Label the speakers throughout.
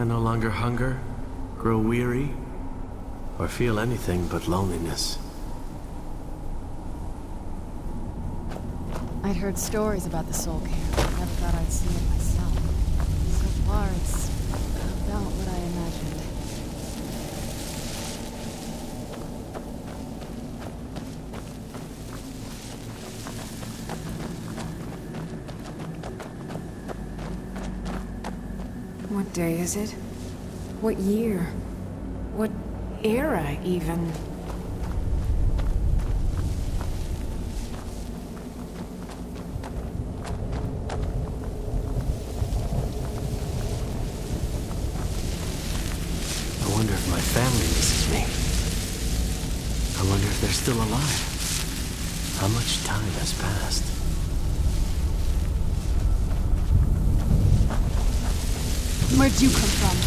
Speaker 1: I no longer hunger, grow weary, or feel anything but loneliness.
Speaker 2: I'd heard stories about the Soul Care, but never thought I'd see it myself. So far, it's about what I imagined.
Speaker 3: What day is it? What year? What era, even?
Speaker 1: I wonder if my family misses me. I wonder if they're still alive. How much time has passed?
Speaker 2: Where'd you come from?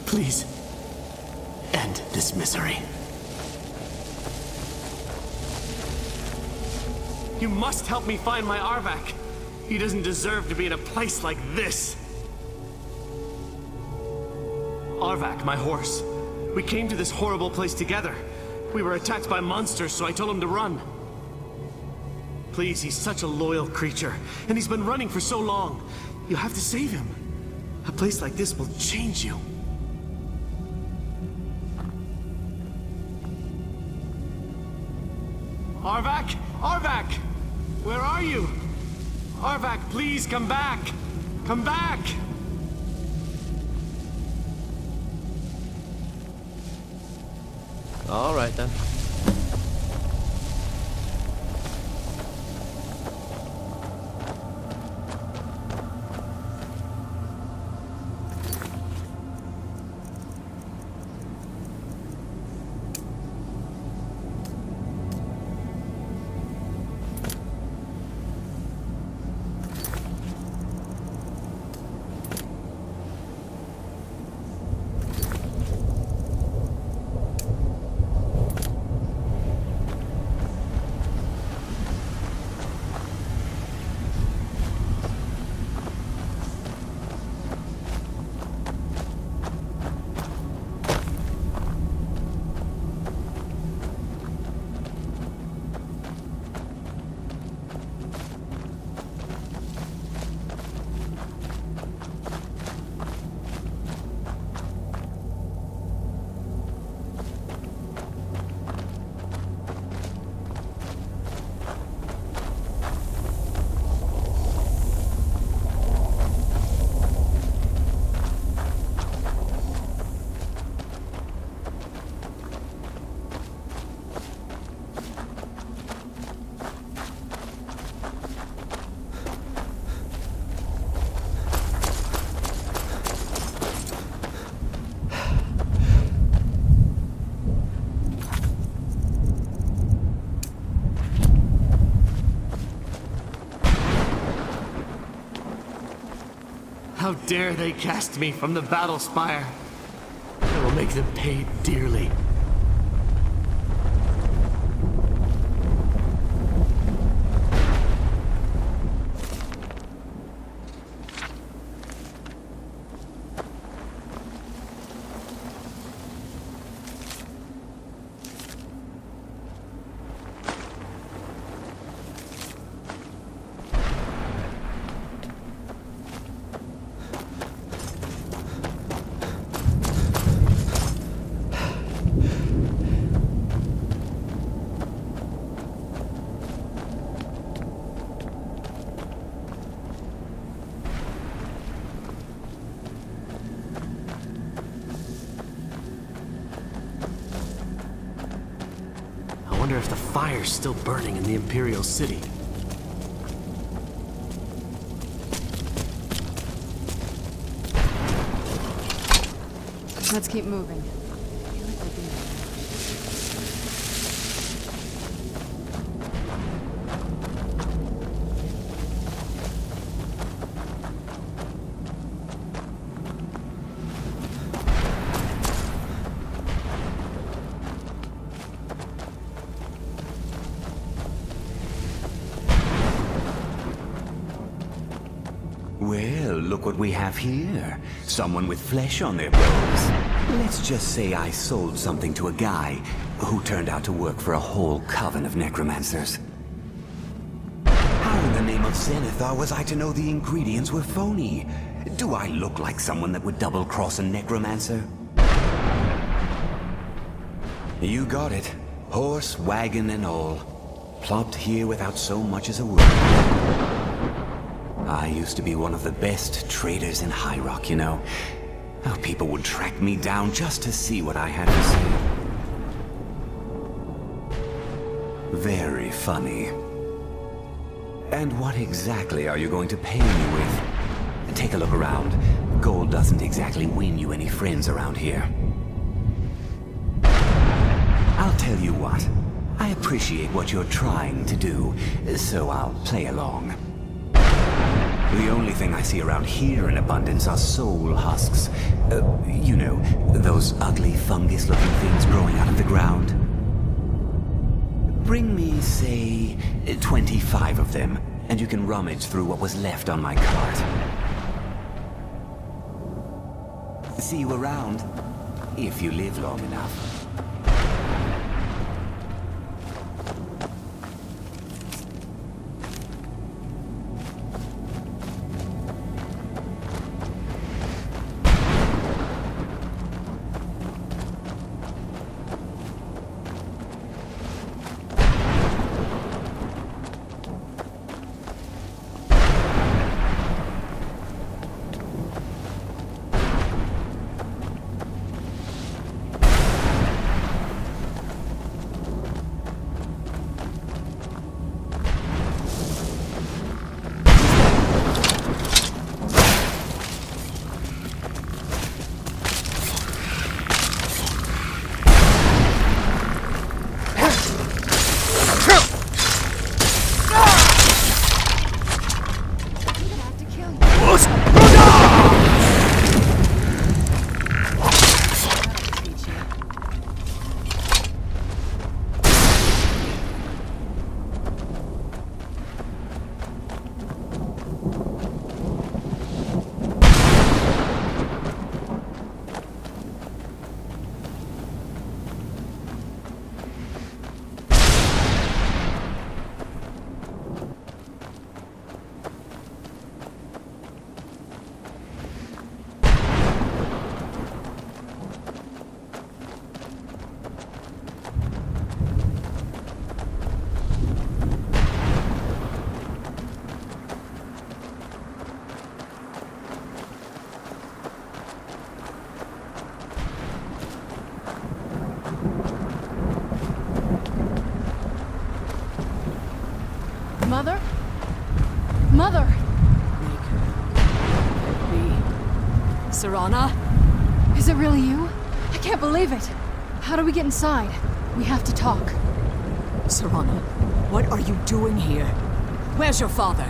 Speaker 1: Please, end this misery. You must help me find my Arvak. He doesn't deserve to be in a place like this. Arvak, my horse. We came to this horrible place together. We were attacked by monsters, so I told him to run. Please, he's such a loyal creature, and he's been running for so long. You have to save him. A place like this will change you. Arvak! Arvak! Where are you? Arvak, please come back! Come back! All right then. How dare they cast me from the battle spire? I will make them pay dearly. I wonder if the fire's still burning in the Imperial City.
Speaker 2: Let's keep moving. I feel like we're being
Speaker 4: Well, look what we have here. Someone with flesh on their bones. Let's just say I sold something to a guy who turned out to work for a whole coven of necromancers. How in the name of Zenithar was I to know the ingredients were phony? Do I look like someone that would double-cross a necromancer? You got it. Horse, wagon, and all. Plopped here without so much as a word. I used to be one of the best traders in High Rock, you know. How people would track me down just to see what I had to say. Very funny. And what exactly are you going to pay me with? Take a look around. Gold doesn't exactly win you any friends around here. I'll tell you what. I appreciate what you're trying to do, so I'll play along. The only thing I see around here in abundance are soul husks. You know, those ugly fungus-looking things growing out of the ground. Bring me, say, 25 of them, and you can rummage through what was left on my cart. See you around, if you live long enough.
Speaker 2: Mother? Mother!
Speaker 5: Serana?
Speaker 2: Is it really you? I can't believe it. How do we get inside? We have to talk.
Speaker 5: Serana, what are you doing here? Where's your father?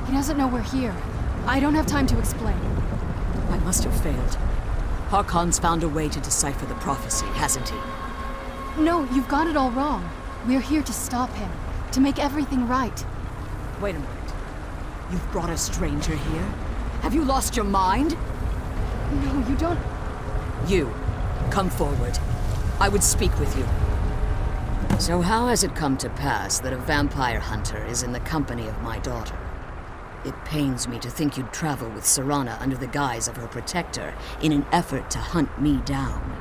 Speaker 2: He doesn't know we're here. I don't have time to explain.
Speaker 5: I must have failed. Harkon's found a way to decipher the prophecy, hasn't he?
Speaker 2: No, you've got it all wrong. We're here to stop him. To make everything right.
Speaker 5: Wait a minute. You've brought a stranger here? Have you lost your mind?
Speaker 2: No, you don't...
Speaker 5: You, come forward. I would speak with you.
Speaker 6: So how has it come to pass that a vampire hunter is in the company of my daughter? It pains me to think you'd travel with Serana under the guise of her protector in an effort to hunt me down.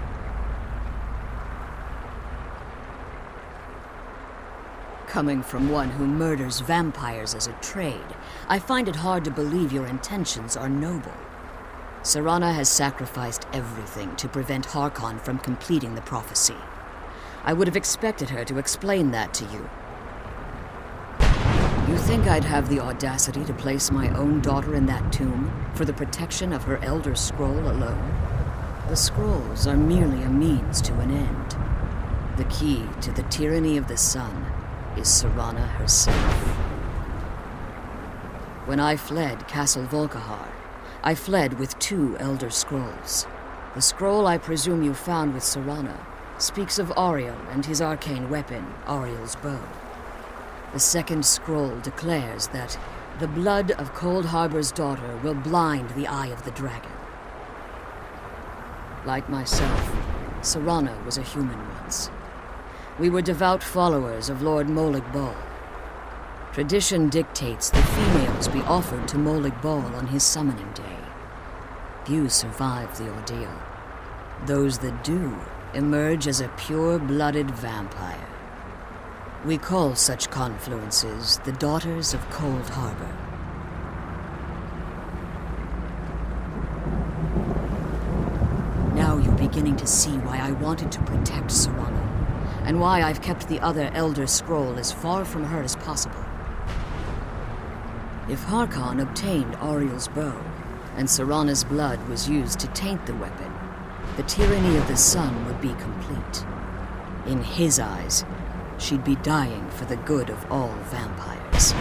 Speaker 6: Coming from one who murders vampires as a trade, I find it hard to believe your intentions are noble. Serana has sacrificed everything to prevent Harkon from completing the prophecy. I would have expected her to explain that to you. You think I'd have the audacity to place my own daughter in that tomb for the protection of her Elder Scroll alone? The scrolls are merely a means to an end. The key to the tyranny of the sun is Serana herself. When I fled Castle Volkihar, I fled with 2 Elder Scrolls. The scroll I presume you found with Serana speaks of Ariel and his arcane weapon, Ariel's bow. The second scroll declares that the blood of Cold Harbor's daughter will blind the eye of the dragon. Like myself, Serana was a human once. We were devout followers of Lord Molig Bal. Tradition dictates that females be offered to Molig Bal on his summoning day. Few survive the ordeal. Those that do emerge as a pure-blooded vampire. We call such confluences the Daughters of Cold Harbor. Now you're beginning to see why I wanted to protect Serana, and why I've kept the other Elder Scroll as far from her as possible. If Harkon obtained Ariel's bow, and Serana's blood was used to taint the weapon, the tyranny of the sun would be complete. In his eyes, she'd be dying for the good of all vampires.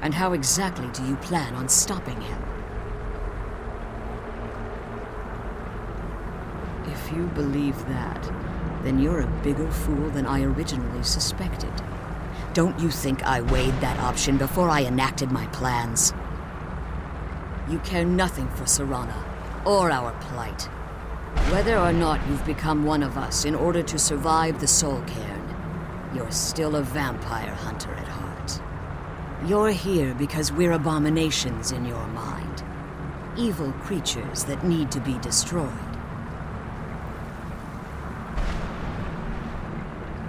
Speaker 6: And how exactly do you plan on stopping him? If you believe that, then you're a bigger fool than I originally suspected. Don't you think I weighed that option before I enacted my plans? You care nothing for Serana, or our plight. Whether or not you've become one of us in order to survive the Soul Cairn, you're still a vampire hunter at heart. You're here because we're abominations in your mind. Evil creatures that need to be destroyed.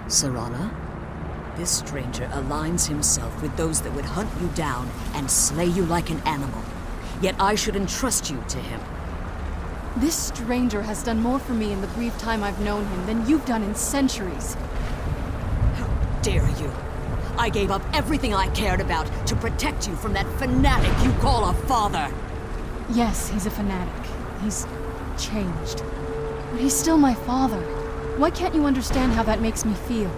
Speaker 6: Serana, this stranger aligns himself with those that would hunt you down and slay you like an animal. Yet I should entrust you to him.
Speaker 2: This stranger has done more for me in the brief time I've known him than you've done in centuries.
Speaker 6: How dare you? I gave up everything I cared about to protect you from that fanatic you call a father.
Speaker 2: Yes, he's a fanatic. He's changed. But he's still my father. Why can't you understand how that makes me feel?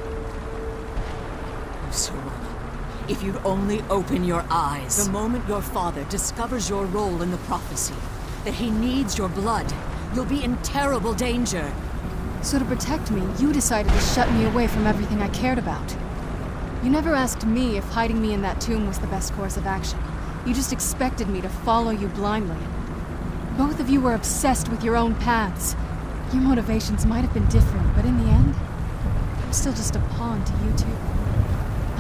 Speaker 6: Oh, Serana, if you'd only open your eyes. The moment your father discovers your role in the prophecy, that he needs your blood, you'll be in terrible danger.
Speaker 2: So to protect me, you decided to shut me away from everything I cared about. You never asked me if hiding me in that tomb was the best course of action. You just expected me to follow you blindly. Both of you were obsessed with your own paths. Your motivations might have been different, but in the end, I'm still just a pawn to you two.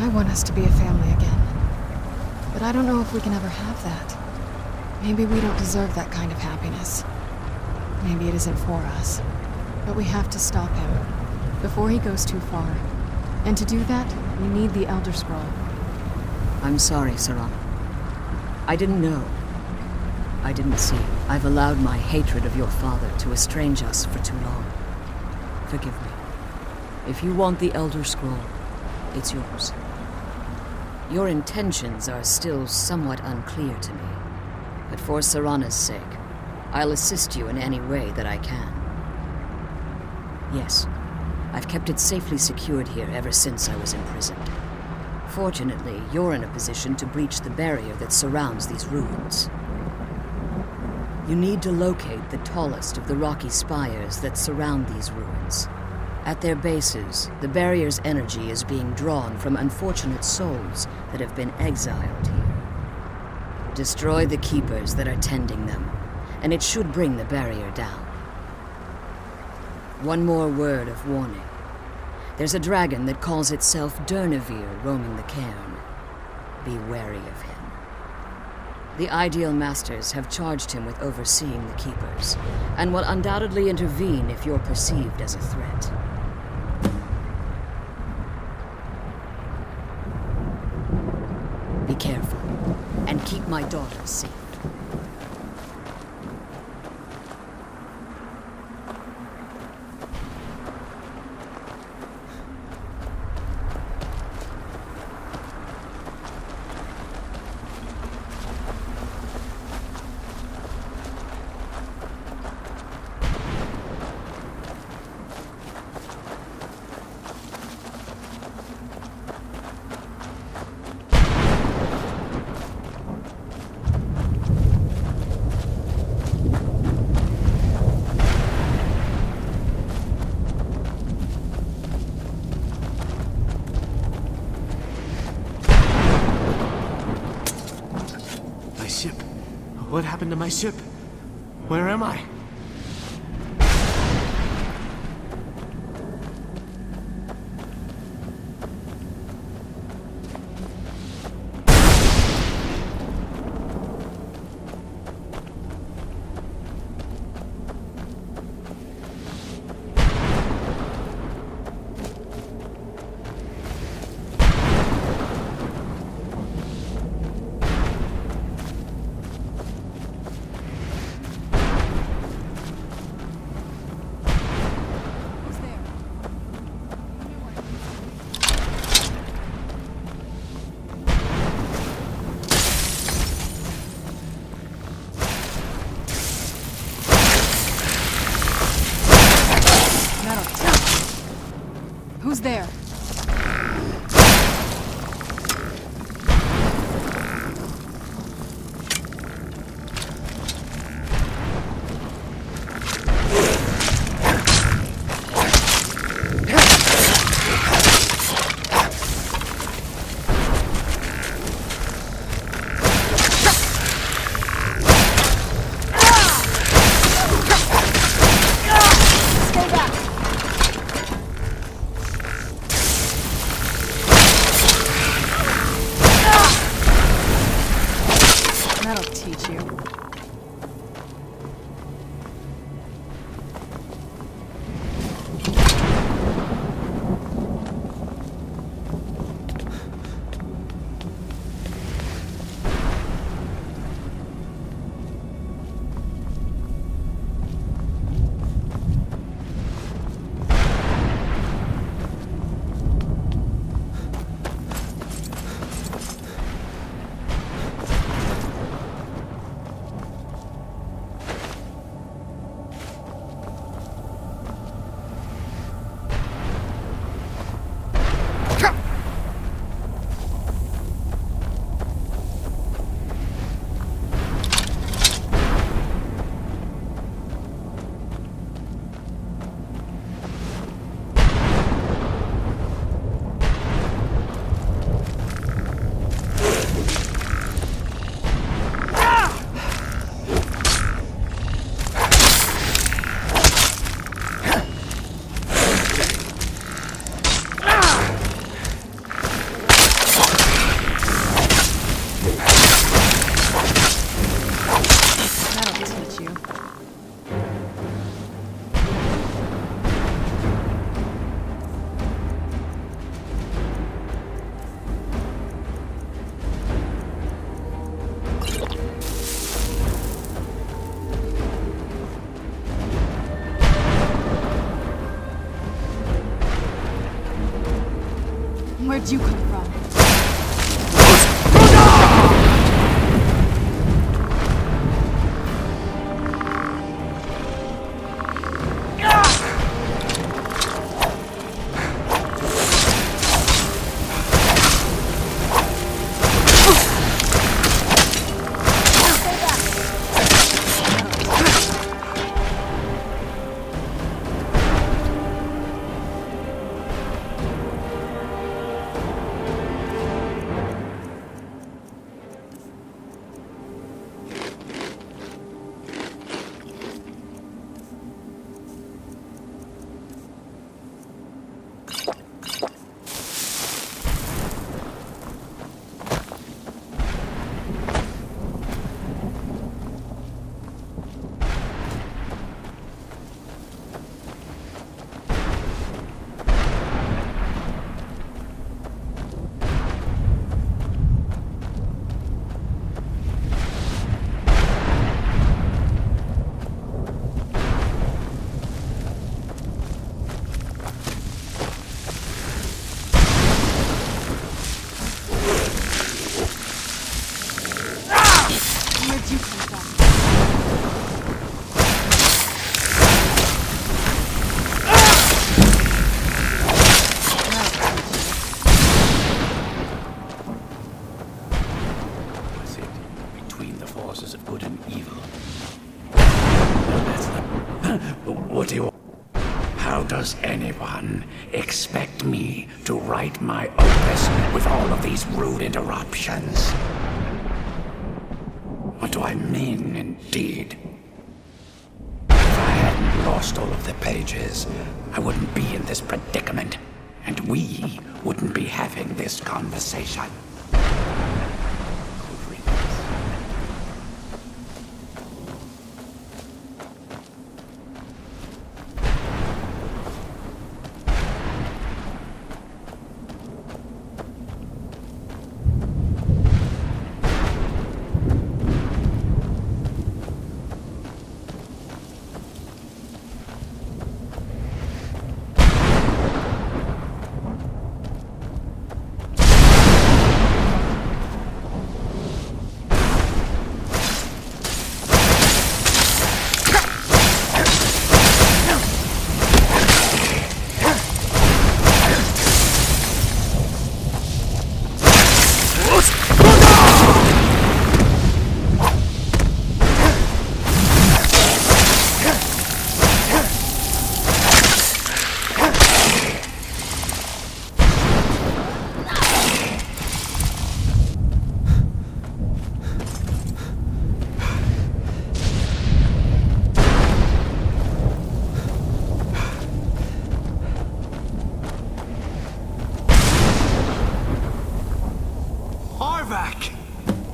Speaker 2: I want us to be a family again. But I don't know if we can ever have that. Maybe we don't deserve that kind of happiness. Maybe it isn't for us. But we have to stop him, before he goes too far. And to do that, we need the Elder Scroll.
Speaker 6: I'm sorry, Serana. I didn't know. I didn't see. I've allowed my hatred of your father to estrange us for too long. Forgive me. If you want the Elder Scroll, it's yours. Your intentions are still somewhat unclear to me. But for Serana's sake, I'll assist you in any way that I can. Yes, I've kept it safely secured here ever since I was imprisoned. Fortunately, you're in a position to breach the barrier that surrounds these ruins. You need to locate the tallest of the rocky spires that surround these ruins. At their bases, the barrier's energy is being drawn from unfortunate souls that have been exiled here. Destroy the keepers that are tending them, and it should bring the barrier down. One more word of warning. There's a dragon that calls itself Durnevere roaming the cairn. Be wary of him. The Ideal Masters have charged him with overseeing the Keepers, and will undoubtedly intervene if you're perceived as a threat. Be careful, and keep my daughter safe.
Speaker 1: What happened to my ship? Where am I?
Speaker 2: Who's there? That'll teach you. Where'd you come from? Where'd you come from?
Speaker 7: Was it between the forces of good and evil? No, that's not... What do you... How does anyone expect me to write my opus with all of these rude interruptions? What do I mean, indeed? If I hadn't lost all of the pages, I wouldn't be in this predicament, and we wouldn't be having this conversation.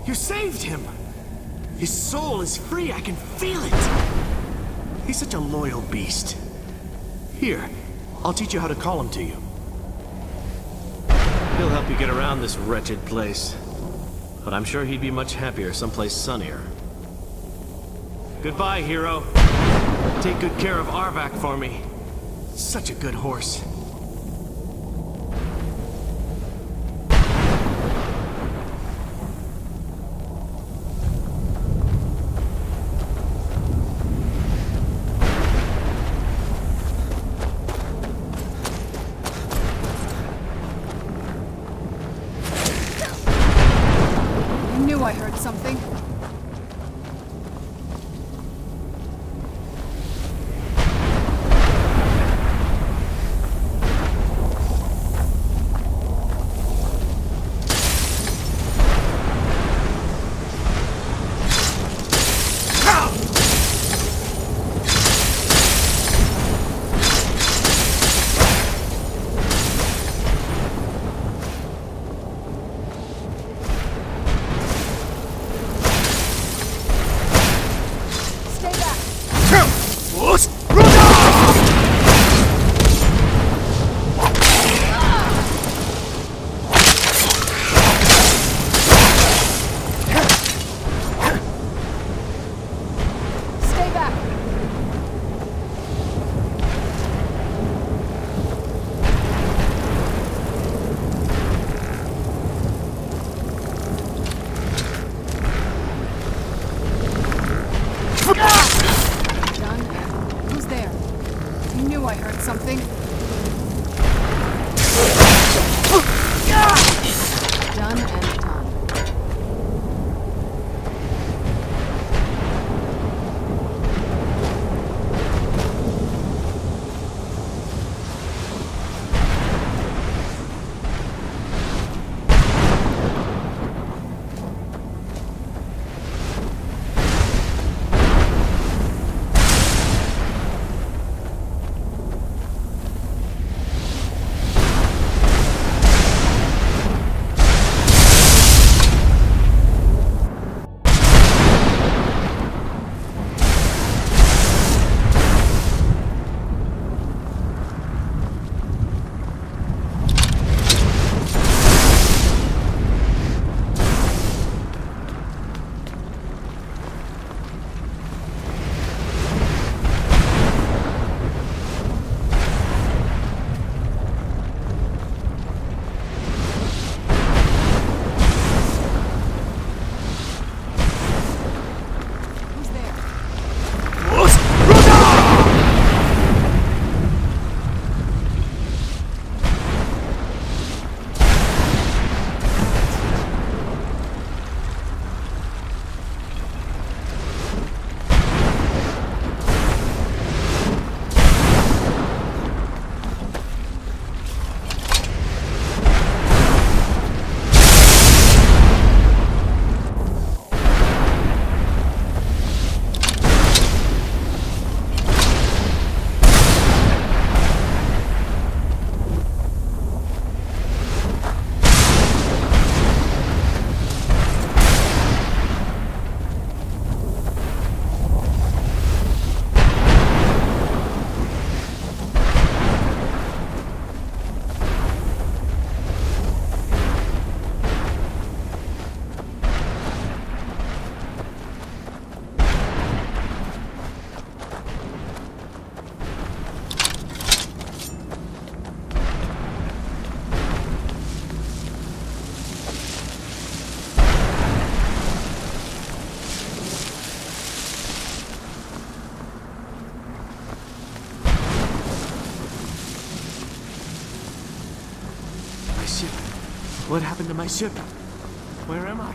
Speaker 1: You saved him! His soul is free, I can feel it! He's such a loyal beast. Here, I'll teach you how to call him to you. He'll help you get around this wretched place. But I'm sure he'd be much happier someplace sunnier. Goodbye, hero. Take good care of Arvak for me. Such a good horse.
Speaker 2: I heard something. I heard something. Done and done.
Speaker 1: ship? What happened to my ship? Where am I?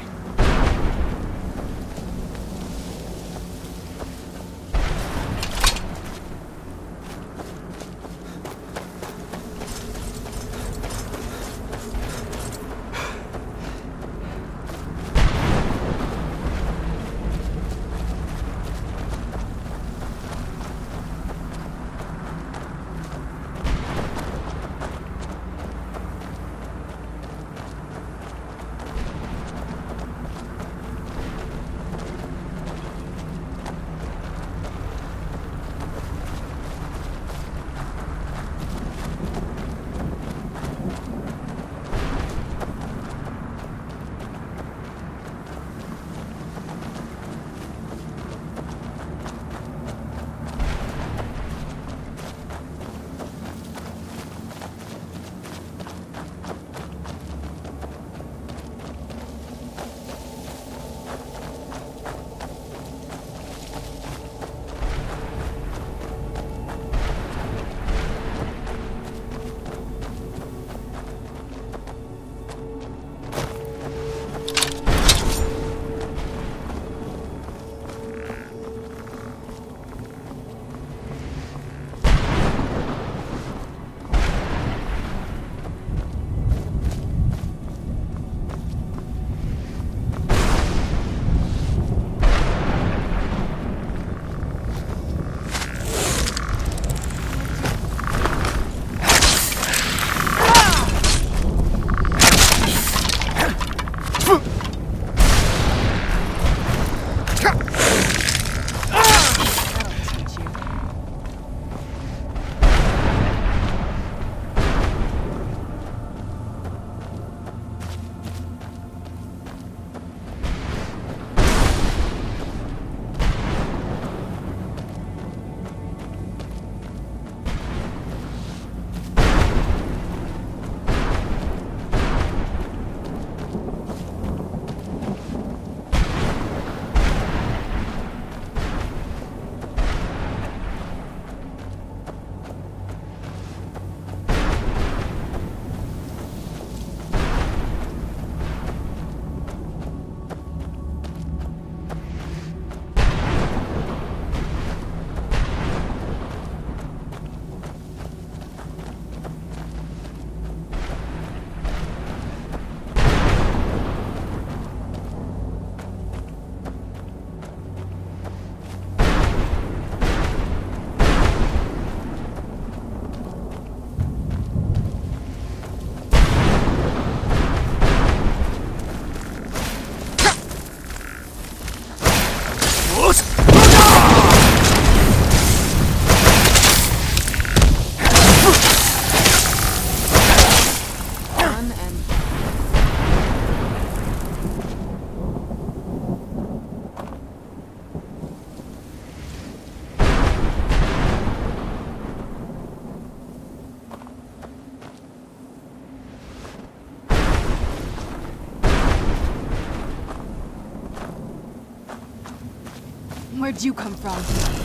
Speaker 2: Where'd you come from?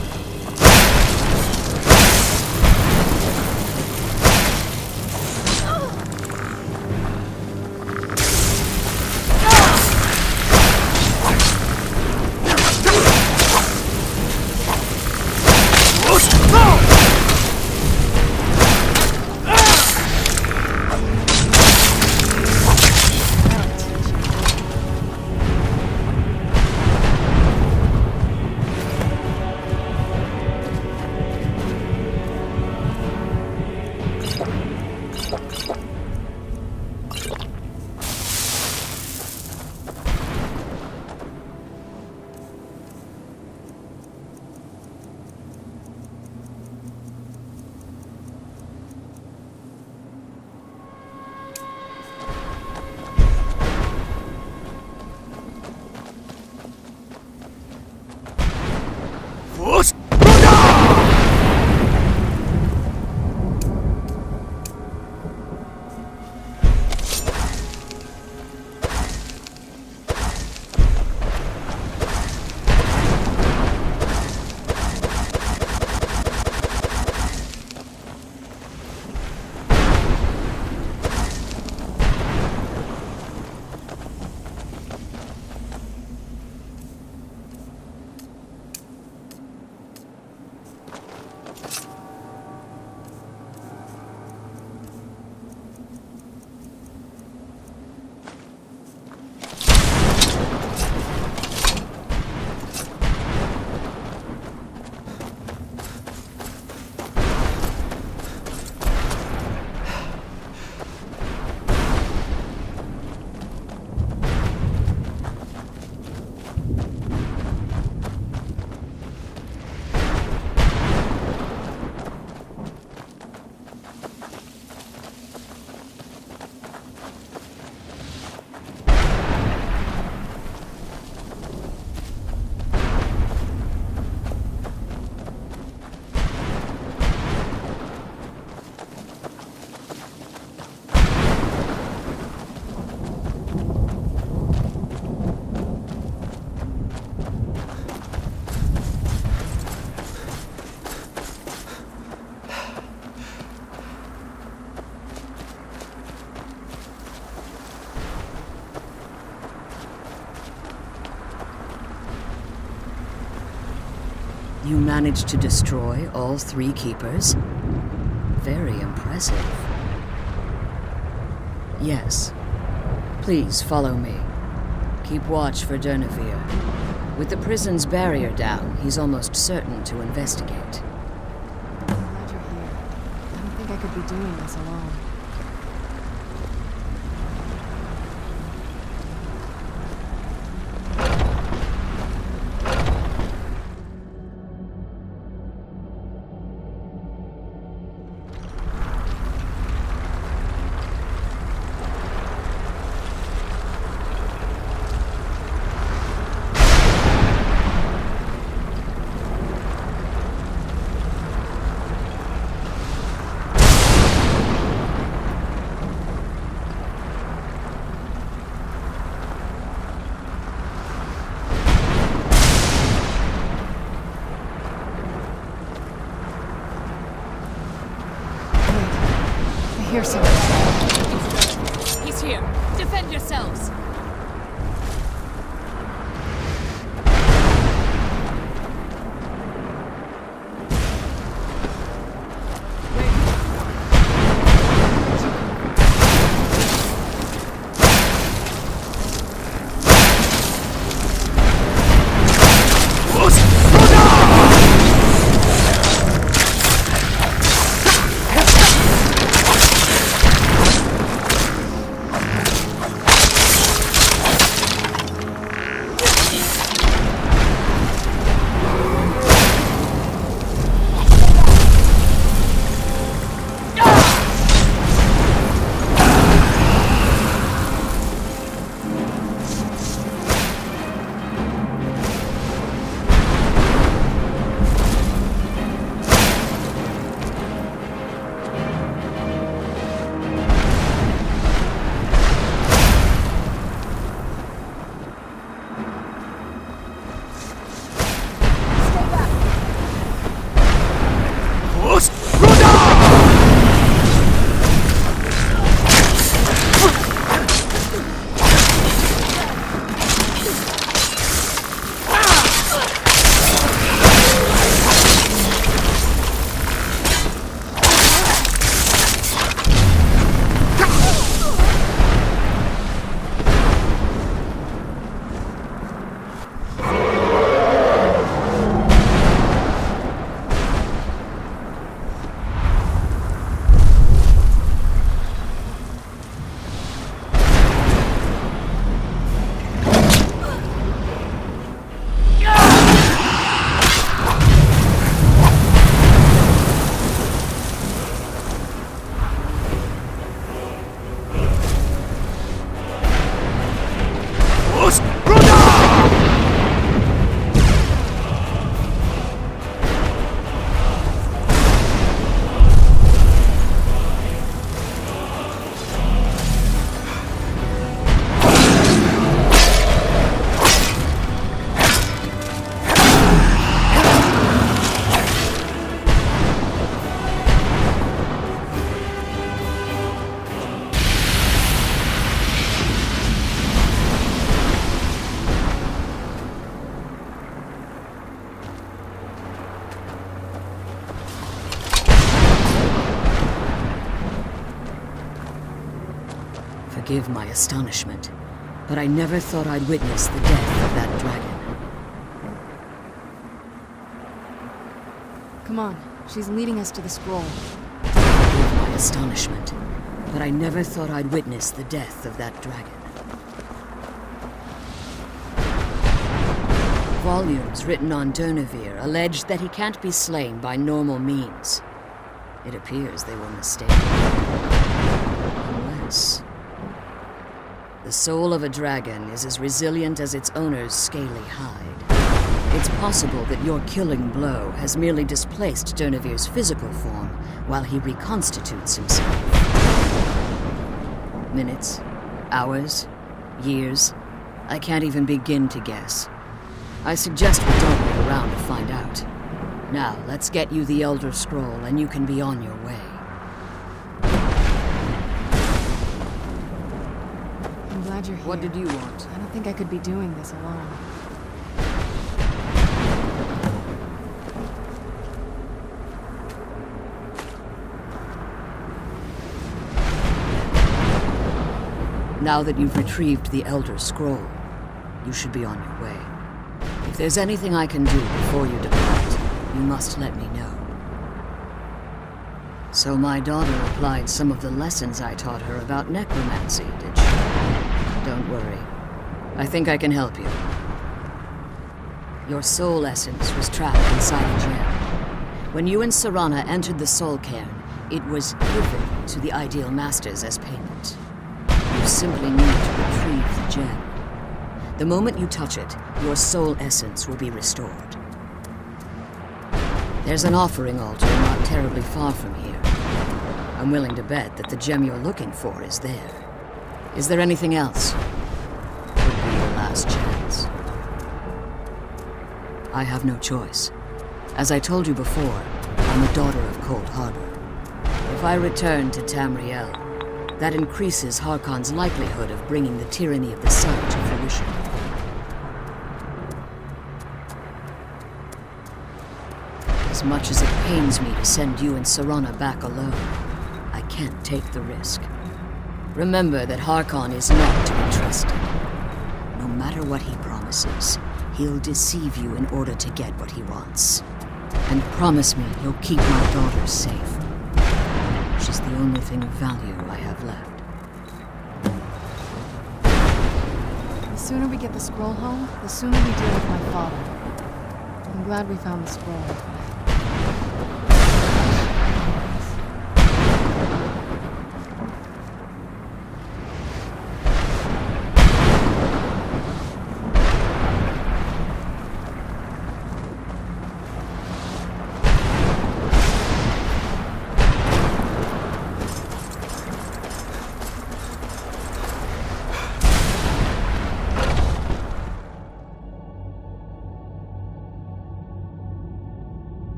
Speaker 6: You managed to destroy all 3 keepers? Very impressive. Yes. Please follow me. Keep watch for Durnevere. With the prison's barrier down, he's almost certain to investigate.
Speaker 2: I'm glad you're here. I don't think I could be doing this alone. I hear something.
Speaker 5: He's here. Defend yourselves.
Speaker 6: Forgive my astonishment, but I never thought I'd witness the death of that dragon.
Speaker 2: Come on, she's leading us to the scroll.
Speaker 6: Forgive my astonishment, but I never thought I'd witness the death of that dragon. Volumes written on Durnevere allege that he can't be slain by normal means. It appears they were mistaken. Unless... the soul of a dragon is as resilient as its owner's scaly hide. It's possible that your killing blow has merely displaced Durnevere's physical form while he reconstitutes himself. Minutes, hours, years, I can't even begin to guess. I suggest we don't wait around to find out. Now, let's get you the Elder Scroll and you can be on your way.
Speaker 2: I'm glad you're here.
Speaker 6: What did you want?
Speaker 2: I don't think I could be doing this alone.
Speaker 6: Now that you've retrieved the Elder Scroll, you should be on your way. If there's anything I can do before you depart, you must let me know. So my daughter applied some of the lessons I taught her about necromancy, did she? Don't worry. I think I can help you. Your soul essence was trapped inside a gem. When you and Serana entered the Soul Cairn, it was given to the Ideal Masters as payment. You simply need to retrieve the gem. The moment you touch it, your soul essence will be restored. There's an offering altar not terribly far from here. I'm willing to bet that the gem you're looking for is there. Is there anything else? Could be your last chance. I have no choice. As I told you before, I'm a daughter of Cold Harbor. If I return to Tamriel, that increases Harkon's likelihood of bringing the tyranny of the sun to fruition. As much as it pains me to send you and Serana back alone, I can't take the risk. Remember that Harkon is not to be trusted. No matter what he promises, he'll deceive you in order to get what he wants. And promise me you'll keep my daughter safe. She's the only thing of value I have left.
Speaker 2: The sooner we get the scroll home, the sooner we deal with my father. I'm glad we found the scroll.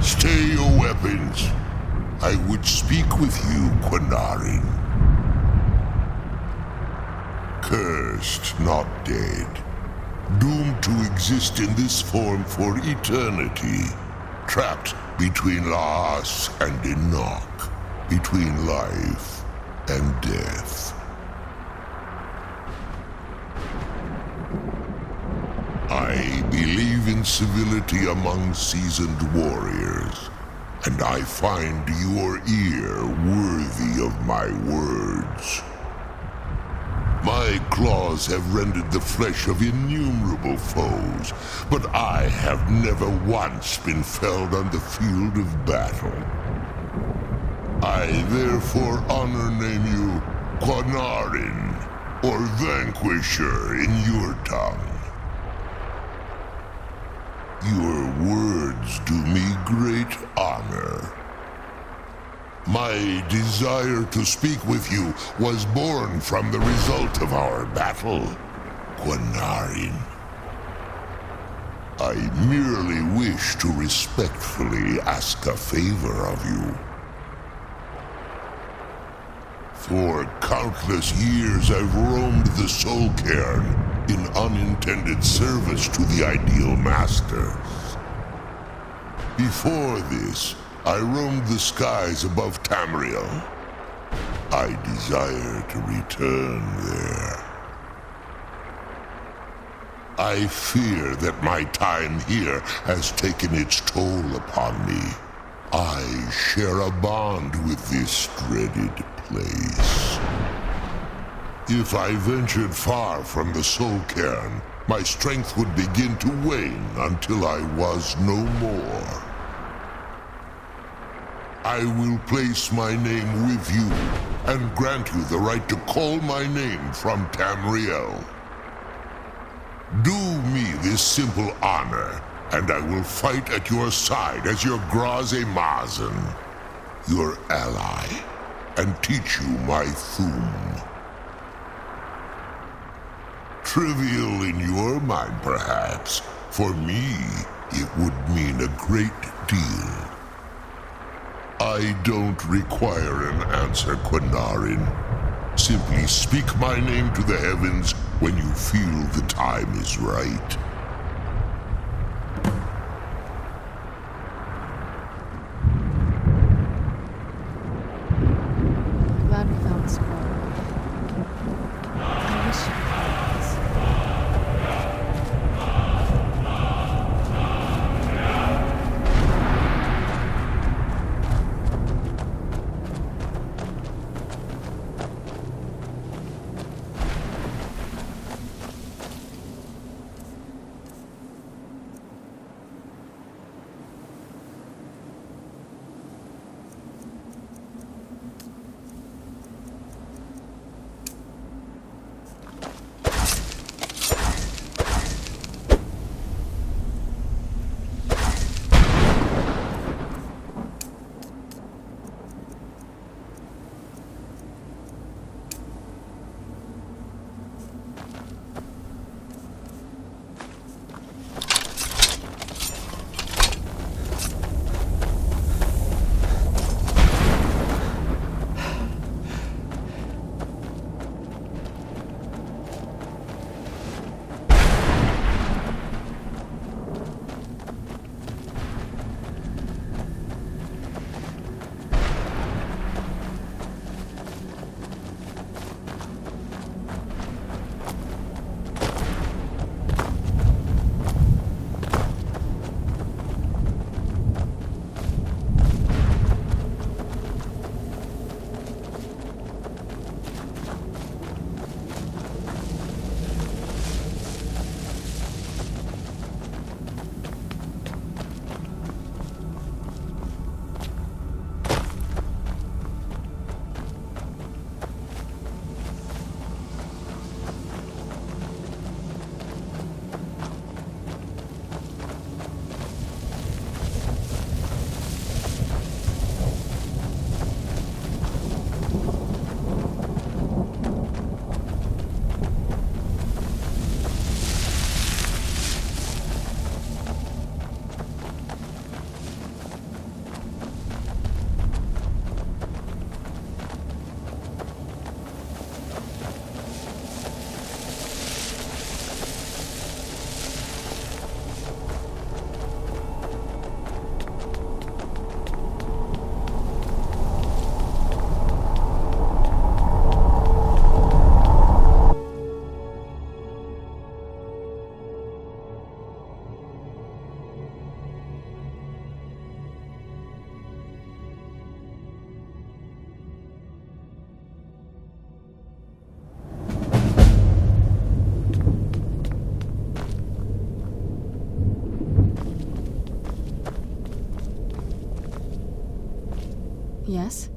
Speaker 8: Stay your weapons. I would speak with you, Quinarin. Cursed, not dead. Doomed to exist in this form for eternity. Trapped between Laas and Enoch. Between life and death. I believe in civility among seasoned warriors, and I find your ear worthy of my words. My claws have rended the flesh of innumerable foes, but I have never once been felled on the field of battle. I therefore name you Quinarin, or Vanquisher in your tongue. Your words do me great honor. My desire to speak with you was born from the result of our battle, Quinarin. I merely wish to respectfully ask a favor of you. For countless years I've roamed the Soul Cairn in unintended service to the Ideal Masters. Before this, I roamed the skies above Tamriel. I desire to return there. I fear that my time here has taken its toll upon me. I share a bond with this dreaded place. If I ventured far from the Soul Cairn, my strength would begin to wane until I was no more. I will place my name with you and grant you the right to call my name from Tamriel. Do me this simple honor, and I will fight at your side as your Graze Mazen, your ally, and teach you my Thum. Trivial in your mind, perhaps. For me, it would mean a great deal. I don't require an answer, Quinarin. Simply speak my name to the heavens when you feel the time is right.
Speaker 2: Yes?